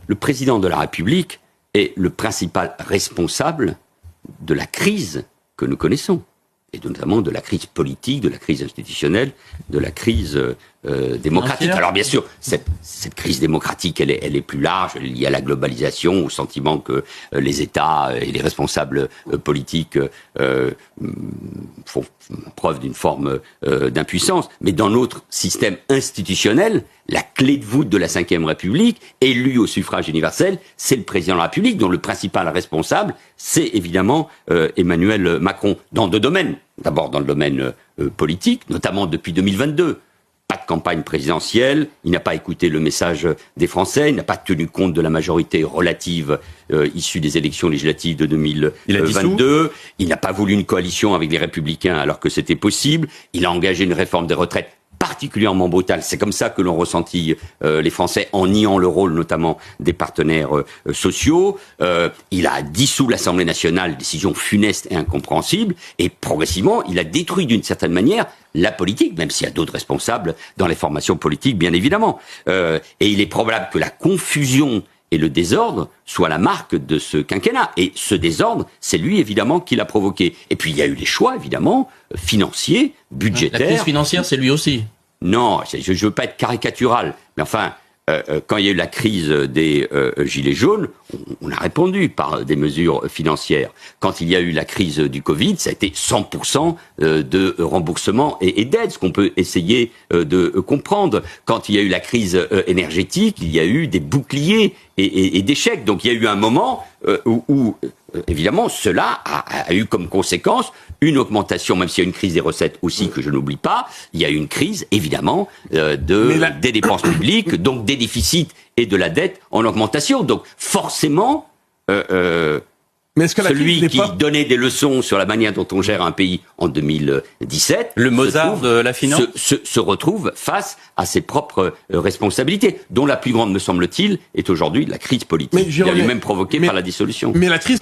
le président de la République est le principal responsable de la crise que nous connaissons, et notamment de la crise politique, de la crise institutionnelle, de la crise démocratique. Alors bien sûr, cette crise démocratique, elle est plus large, elle est liée à la globalisation, au sentiment que les États et les responsables politiques font preuve d'une forme d'impuissance. Mais dans notre système institutionnel, la clé de voûte de la Ve République, élue au suffrage universel, c'est le président de la République, dont le principal responsable, c'est évidemment Emmanuel Macron, dans deux domaines. D'abord dans le domaine politique, notamment depuis 2022. Pas de campagne présidentielle, il n'a pas écouté le message des Français, il n'a pas tenu compte de la majorité relative issue des élections législatives de 2022, il n'a pas voulu une coalition avec les Républicains alors que c'était possible, il a engagé une réforme des retraites particulièrement brutale. C'est comme ça que l'ont ressenti les Français en niant le rôle notamment des partenaires sociaux. Il a dissous l'Assemblée nationale, décision funeste et incompréhensible, et progressivement, il a détruit d'une certaine manière la politique, même s'il y a d'autres responsables dans les formations politiques, bien évidemment. Et il est probable que la confusion et le désordre soient la marque de ce quinquennat. Et ce désordre, c'est lui, évidemment, qui l'a provoqué. Et puis, il y a eu les choix, évidemment, financiers, budgétaires. La crise financière, c'est lui aussi. Non, je ne veux pas être caricatural, mais enfin, quand il y a eu la crise des gilets jaunes, on a répondu par des mesures financières. Quand il y a eu la crise du Covid, ça a été 100% de remboursement et d'aide, ce qu'on peut essayer de comprendre. Quand il y a eu la crise énergétique, il y a eu des boucliers et des chèques. Donc il y a eu un moment où évidemment, cela a eu comme conséquence une augmentation, même s'il y a une crise des recettes aussi que je n'oublie pas, il y a eu une crise, évidemment, des dépenses publiques, donc des déficits et de la dette en augmentation. Donc forcément, celui qui donnait des leçons sur la manière dont on gère un pays en 2017, le Mozart de la finance, se retrouve face à ses propres responsabilités, dont la plus grande, me semble-t-il, est aujourd'hui la crise politique, qui est lui-même provoquée par la dissolution. Mais la crise...